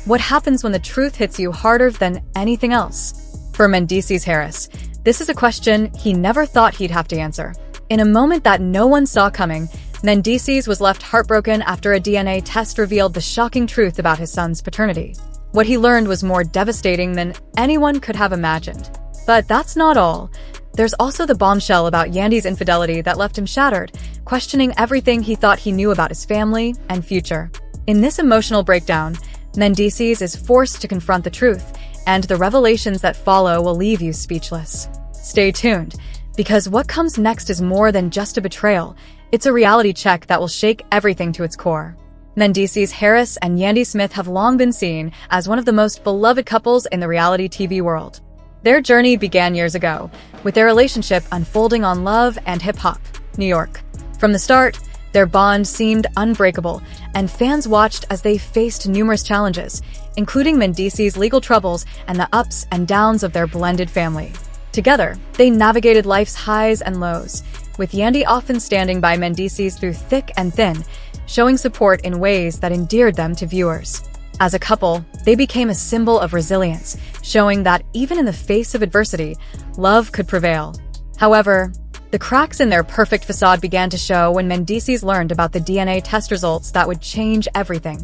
What happens when the truth hits you harder than anything else? For Mendeecees Harris, this is a question he never thought he'd have to answer. In a moment that no one saw coming, Mendeecees was left heartbroken after a DNA test revealed the shocking truth about his son's paternity. What he learned was more devastating than anyone could have imagined. But that's not all. There's also the bombshell about Yandy's infidelity that left him shattered, questioning everything he thought he knew about his family and future. In this emotional breakdown, Mendeecees is forced to confront the truth, and the revelations that follow will leave you speechless. Stay tuned, because what comes next is more than just a betrayal. It's a reality check that will shake everything to its core. Mendeecees Harris and Yandy Smith have long been seen as one of the most beloved couples in the reality TV world. Their journey began years ago, with their relationship unfolding on Love and Hip Hop, New York. From the start, their bond seemed unbreakable, and fans watched as they faced numerous challenges, including Mendeecees' legal troubles and the ups and downs of their blended family. Together, they navigated life's highs and lows, with Yandy often standing by Mendeecees through thick and thin, showing support in ways that endeared them to viewers. As a couple, they became a symbol of resilience, showing that even in the face of adversity, love could prevail. However, the cracks in their perfect facade began to show when Mendeecees learned about the DNA test results that would change everything.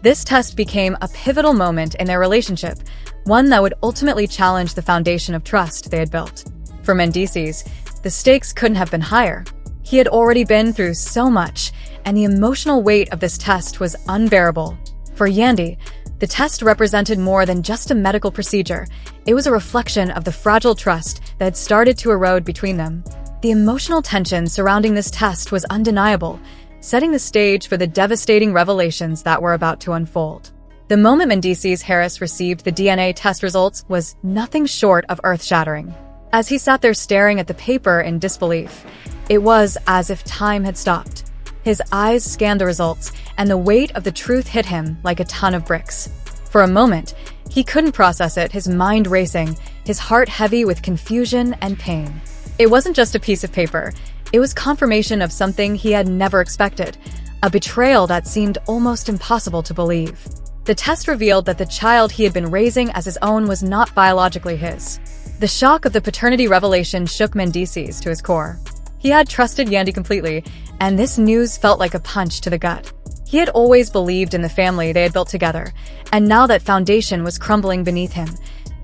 This test became a pivotal moment in their relationship, one that would ultimately challenge the foundation of trust they had built. For Mendeecees, the stakes couldn't have been higher. He had already been through so much, and the emotional weight of this test was unbearable. For Yandy, the test represented more than just a medical procedure. It was a reflection of the fragile trust that had started to erode between them. The emotional tension surrounding this test was undeniable, setting the stage for the devastating revelations that were about to unfold. The moment Mendeecees Harris received the DNA test results was nothing short of earth-shattering. As he sat there staring at the paper in disbelief, it was as if time had stopped. His eyes scanned the results, and the weight of the truth hit him like a ton of bricks. For a moment, he couldn't process it, his mind racing, his heart heavy with confusion and pain. It wasn't just a piece of paper. It was confirmation of something he had never expected, a betrayal that seemed almost impossible to believe. The test revealed that the child he had been raising as his own was not biologically his. The shock of the paternity revelation shook Mendeecees to his core. He had trusted Yandy completely, and this news felt like a punch to the gut. He had always believed in the family they had built together, and now that foundation was crumbling beneath him.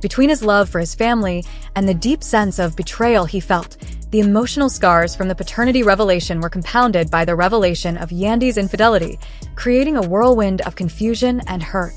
Between his love for his family and the deep sense of betrayal he felt, the emotional scars from the paternity revelation were compounded by the revelation of Yandy's infidelity, creating a whirlwind of confusion and hurt.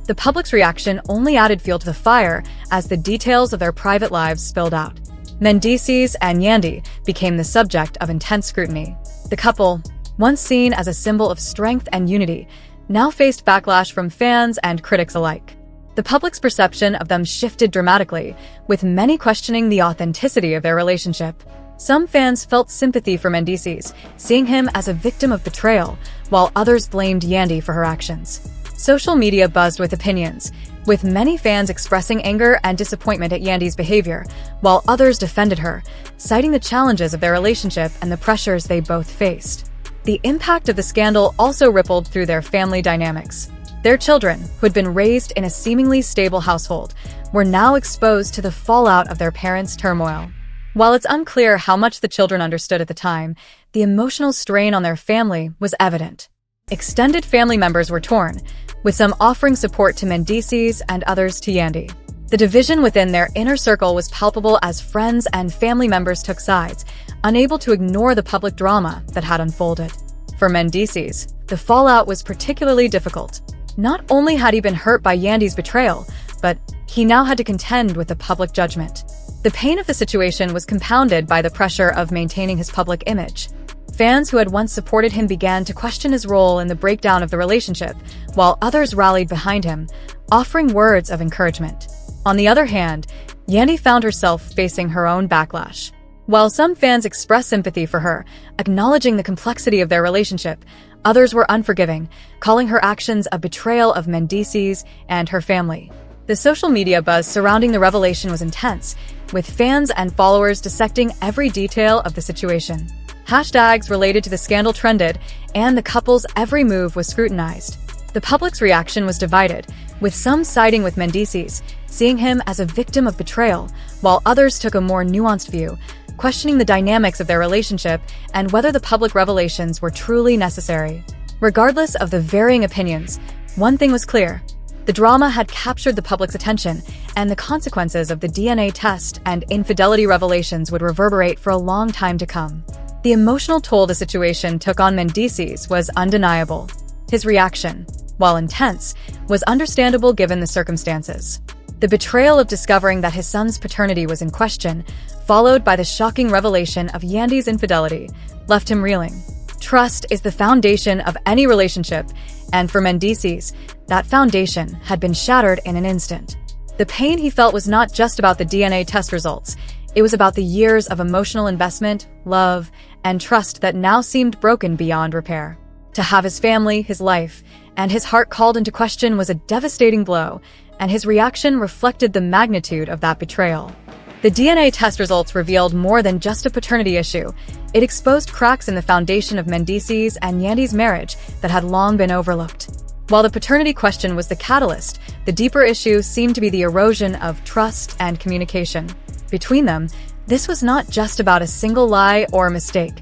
The public's reaction only added fuel to the fire as the details of their private lives spilled out. Mendeecees and Yandy became the subject of intense scrutiny. The couple, once seen as a symbol of strength and unity, now faced backlash from fans and critics alike. The public's perception of them shifted dramatically, with many questioning the authenticity of their relationship. Some fans felt sympathy for Mendeecees, seeing him as a victim of betrayal, while others blamed Yandy for her actions. Social media buzzed with opinions, with many fans expressing anger and disappointment at Yandy's behavior, while others defended her, citing the challenges of their relationship and the pressures they both faced. The impact of the scandal also rippled through their family dynamics. Their children, who had been raised in a seemingly stable household, were now exposed to the fallout of their parents' turmoil. While it's unclear how much the children understood at the time, the emotional strain on their family was evident. Extended family members were torn, with some offering support to Mendeecees and others to Yandy. The division within their inner circle was palpable as friends and family members took sides, unable to ignore the public drama that had unfolded. For Mendeecees, the fallout was particularly difficult. Not only had he been hurt by Yandy's betrayal, but he now had to contend with the public judgment. The pain of the situation was compounded by the pressure of maintaining his public image. Fans who had once supported him began to question his role in the breakdown of the relationship, while others rallied behind him, offering words of encouragement. On the other hand, Yandy found herself facing her own backlash. While some fans expressed sympathy for her, acknowledging the complexity of their relationship, others were unforgiving, calling her actions a betrayal of Mendeecees and her family. The social media buzz surrounding the revelation was intense, with fans and followers dissecting every detail of the situation. Hashtags related to the scandal trended, and the couple's every move was scrutinized. The public's reaction was divided, with some siding with Mendeecees, seeing him as a victim of betrayal, while others took a more nuanced view, questioning the dynamics of their relationship and whether the public revelations were truly necessary. Regardless of the varying opinions, one thing was clear. The drama had captured the public's attention, and the consequences of the DNA test and infidelity revelations would reverberate for a long time to come. The emotional toll the situation took on Mendeecees was undeniable. His reaction, while intense, was understandable given the circumstances. The betrayal of discovering that his son's paternity was in question, followed by the shocking revelation of Yandy's infidelity, left him reeling. Trust is the foundation of any relationship, and for Mendeecees, that foundation had been shattered in an instant. The pain he felt was not just about the DNA test results. It was about the years of emotional investment, love, and trust that now seemed broken beyond repair. To have his family, his life, and his heart called into question was a devastating blow, and his reaction reflected the magnitude of that betrayal. The DNA test results revealed more than just a paternity issue. It exposed cracks in the foundation of Mendeecees and Yandy's marriage that had long been overlooked. While the paternity question was the catalyst, the deeper issue seemed to be the erosion of trust and communication. Between them, this was not just about a single lie or mistake.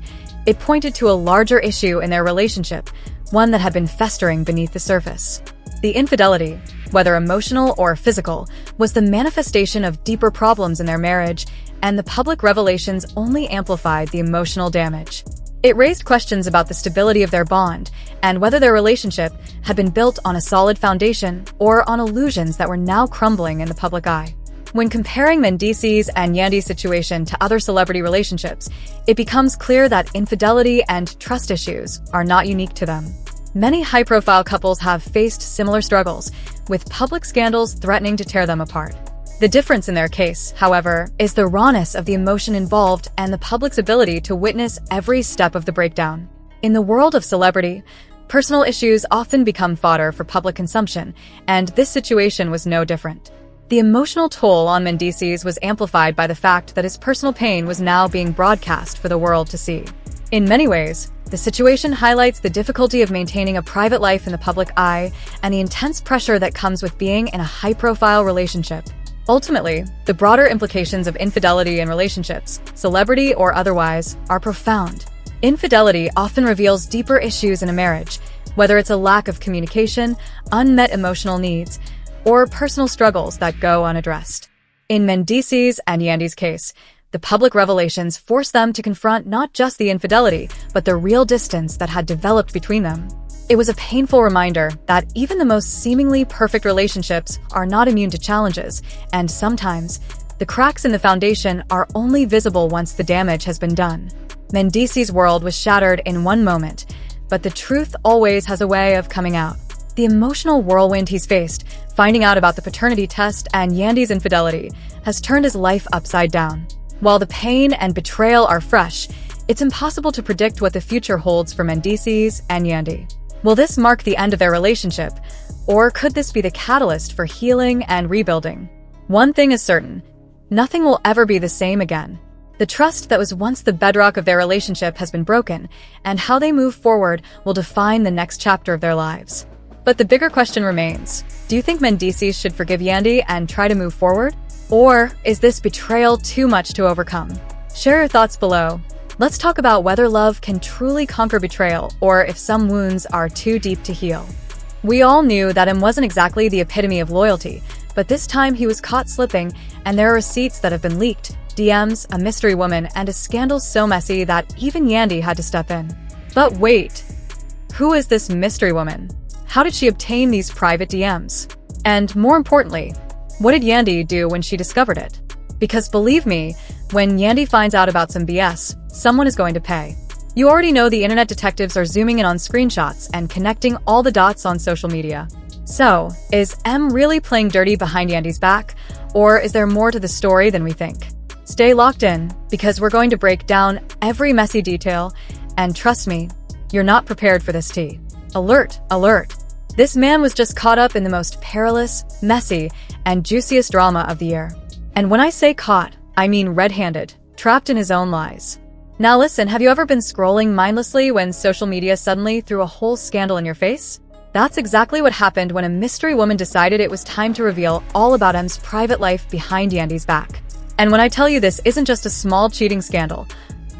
It pointed to a larger issue in their relationship, one that had been festering beneath the surface. The infidelity, whether emotional or physical, was the manifestation of deeper problems in their marriage, and the public revelations only amplified the emotional damage. It raised questions about the stability of their bond and whether their relationship had been built on a solid foundation or on illusions that were now crumbling in the public eye. When comparing Mendeecees and Yandy's situation to other celebrity relationships, it becomes clear that infidelity and trust issues are not unique to them. Many high-profile couples have faced similar struggles, with public scandals threatening to tear them apart. The difference in their case, however, is the rawness of the emotion involved and the public's ability to witness every step of the breakdown. In the world of celebrity, personal issues often become fodder for public consumption, and this situation was no different. The emotional toll on Mendeecees was amplified by the fact that his personal pain was now being broadcast for the world to see. In many ways, the situation highlights the difficulty of maintaining a private life in the public eye and the intense pressure that comes with being in a high-profile relationship. Ultimately, the broader implications of infidelity in relationships, celebrity or otherwise, are profound. Infidelity often reveals deeper issues in a marriage, whether it's a lack of communication, unmet emotional needs, or personal struggles that go unaddressed. In Mendeecees and Yandy's case, the public revelations forced them to confront not just the infidelity, but the real distance that had developed between them. It was a painful reminder that even the most seemingly perfect relationships are not immune to challenges, and sometimes, the cracks in the foundation are only visible once the damage has been done. Mendeecees' world was shattered in one moment, but the truth always has a way of coming out. The emotional whirlwind he's faced, finding out about the paternity test and Yandy's infidelity, has turned his life upside down. While the pain and betrayal are fresh, it's impossible to predict what the future holds for Mendeecees and Yandy. Will this mark the end of their relationship, or could this be the catalyst for healing and rebuilding? One thing is certain, nothing will ever be the same again. The trust that was once the bedrock of their relationship has been broken, and how they move forward will define the next chapter of their lives. But the bigger question remains, do you think Mendeecees should forgive Yandy and try to move forward? Or is this betrayal too much to overcome? Share your thoughts below. Let's talk about whether love can truly conquer betrayal, or if some wounds are too deep to heal. We all knew that M wasn't exactly the epitome of loyalty, but this time he was caught slipping, and there are receipts that have been leaked, DMs, a mystery woman, and a scandal so messy that even Yandy had to step in. But wait, who is this mystery woman? How did she obtain these private DMs? And more importantly, what did Yandy do when she discovered it? Because believe me, when Yandy finds out about some BS, someone is going to pay. You already know the internet detectives are zooming in on screenshots and connecting all the dots on social media. So, is M really playing dirty behind Yandy's back, or is there more to the story than we think? Stay locked in, because we're going to break down every messy detail, and trust me, you're not prepared for this tea. Alert, alert. This man was just caught up in the most perilous, messy, and juiciest drama of the year. And when I say caught, I mean red-handed, trapped in his own lies. Now listen, have you ever been scrolling mindlessly when social media suddenly threw a whole scandal in your face? That's exactly what happened when a mystery woman decided it was time to reveal all about M's private life behind Yandy's back. And when I tell you this isn't just a small cheating scandal,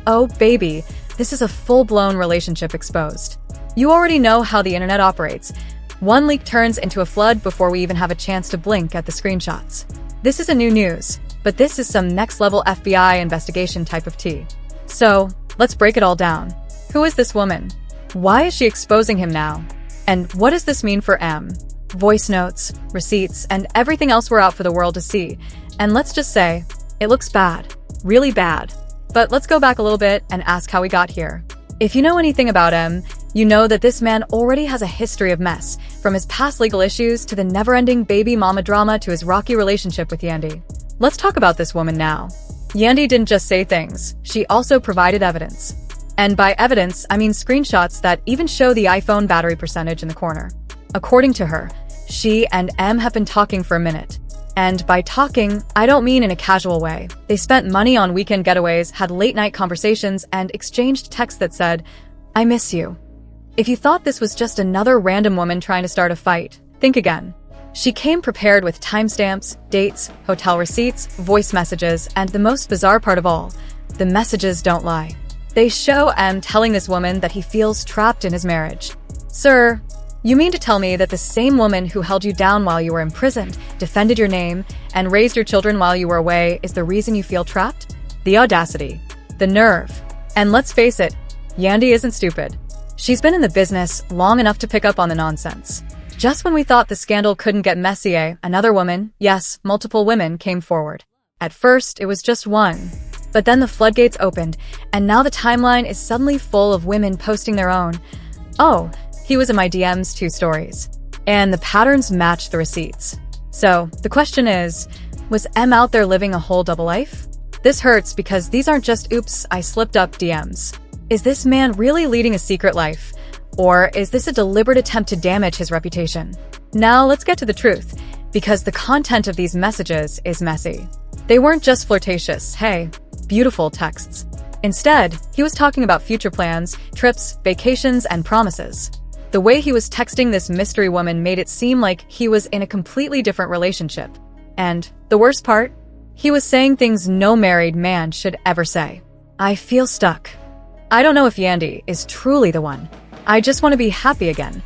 oh baby, this is a full-blown relationship exposed. You already know how the internet operates. One leak turns into a flood before we even have a chance to blink at the screenshots. This isn't new news, but this is some next-level FBI investigation type of tea. So, let's break it all down. Who is this woman? Why is she exposing him now? And what does this mean for M? Voice notes, receipts, and everything else we're out for the world to see. And let's just say, it looks bad. Really bad. But let's go back a little bit and ask how we got here. If you know anything about M, you know that this man already has a history of mess, from his past legal issues to the never-ending baby mama drama to his rocky relationship with Yandy. Let's talk about this woman now. Yandy didn't just say things, she also provided evidence. And by evidence, I mean screenshots that even show the iPhone battery percentage in the corner. According to her, she and M have been talking for a minute. And by talking, I don't mean in a casual way. They spent money on weekend getaways, had late-night conversations, and exchanged texts that said, "I miss you." If you thought this was just another random woman trying to start a fight, think again. She came prepared with timestamps, dates, hotel receipts, voice messages, and the most bizarre part of all, the messages don't lie. They show M telling this woman that he feels trapped in his marriage. Sir, you mean to tell me that the same woman who held you down while you were imprisoned, defended your name, and raised your children while you were away is the reason you feel trapped? The audacity. The nerve. And let's face it, Yandy isn't stupid. She's been in the business long enough to pick up on the nonsense. Just when we thought the scandal couldn't get messier, another woman, yes, multiple women, came forward. At first, it was just one. But then the floodgates opened, and now the timeline is suddenly full of women posting their own. "Oh, he was in my DMs 2 stories." And the patterns match the receipts. So, the question is, was M out there living a whole double life? This hurts because these aren't just "oops, I slipped up" DMs. Is this man really leading a secret life? Or is this a deliberate attempt to damage his reputation? Now let's get to the truth, because the content of these messages is messy. They weren't just flirtatious, hey, beautiful texts. Instead, he was talking about future plans, trips, vacations, and promises. The way he was texting this mystery woman made it seem like he was in a completely different relationship. And the worst part? He was saying things no married man should ever say. "I feel stuck. I don't know if Yandy is truly the one. I just want to be happy again."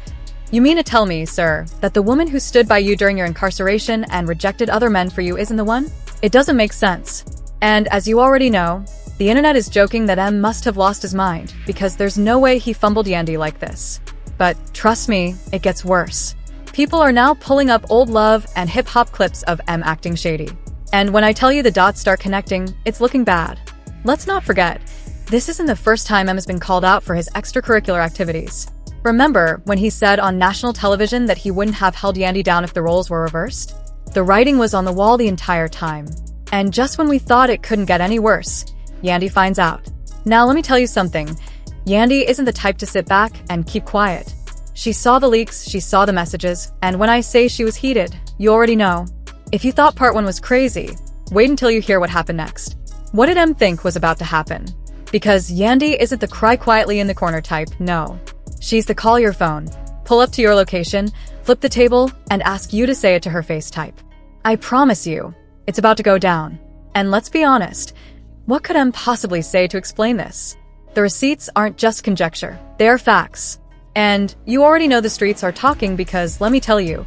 You mean to tell me, sir, that the woman who stood by you during your incarceration and rejected other men for you isn't the one? It doesn't make sense. And as you already know, the internet is joking that M must have lost his mind, because there's no way he fumbled Yandy like this. But trust me, it gets worse. People are now pulling up old love and hip-hop clips of M acting shady. And when I tell you the dots start connecting, it's looking bad. Let's not forget, this isn't the first time M has been called out for his extracurricular activities. Remember when he said on national television that he wouldn't have held Yandy down if the roles were reversed? The writing was on the wall the entire time. And just when we thought it couldn't get any worse, Yandy finds out. Now let me tell you something. Yandy isn't the type to sit back and keep quiet. She saw the leaks, she saw the messages, and when I say she was heated, you already know. If you thought part 1 was crazy, wait until you hear what happened next. What did M think was about to happen? Because Yandy isn't the cry quietly in the corner type, no. She's the call your phone, pull up to your location, flip the table, and ask you to say it to her face type. I promise you, it's about to go down. And let's be honest, what could M possibly say to explain this? The receipts aren't just conjecture, they're facts. And you already know the streets are talking because, let me tell you,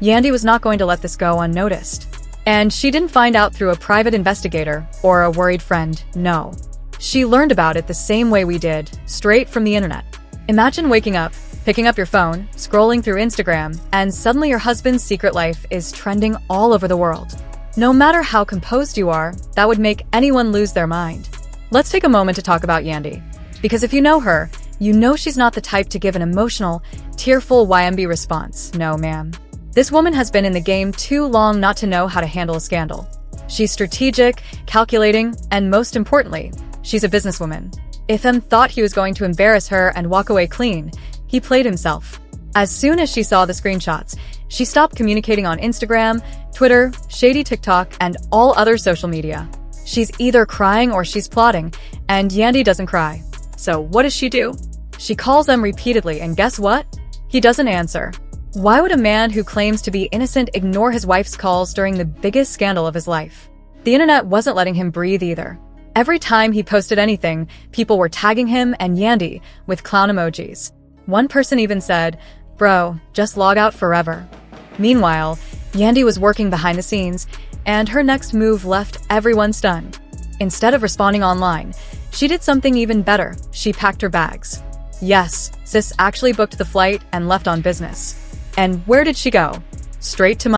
Yandy was not going to let this go unnoticed. And she didn't find out through a private investigator or a worried friend, no. She learned about it the same way we did, straight from the internet. Imagine waking up, picking up your phone, scrolling through Instagram, and suddenly your husband's secret life is trending all over the world. No matter how composed you are, that would make anyone lose their mind. Let's take a moment to talk about Yandy. Because if you know her, you know she's not the type to give an emotional, tearful YMB response. No, ma'am. This woman has been in the game too long not to know how to handle a scandal. She's strategic, calculating, and most importantly, she's a businesswoman. If M thought he was going to embarrass her and walk away clean, he played himself. As soon as she saw the screenshots, she stopped communicating on Instagram, Twitter, shady TikTok, and all other social media. She's either crying or she's plotting, and Yandy doesn't cry. So what does she do? She calls them repeatedly, and guess what? He doesn't answer. Why would a man who claims to be innocent ignore his wife's calls during the biggest scandal of his life? The internet wasn't letting him breathe either. Every time he posted anything, people were tagging him and Yandy with clown emojis. One person even said, "Bro, just log out forever." Meanwhile, Yandy was working behind the scenes, and her next move left everyone stunned. Instead of responding online, she did something even better. She packed her bags. Yes, sis actually booked the flight and left on business. And where did she go? Straight to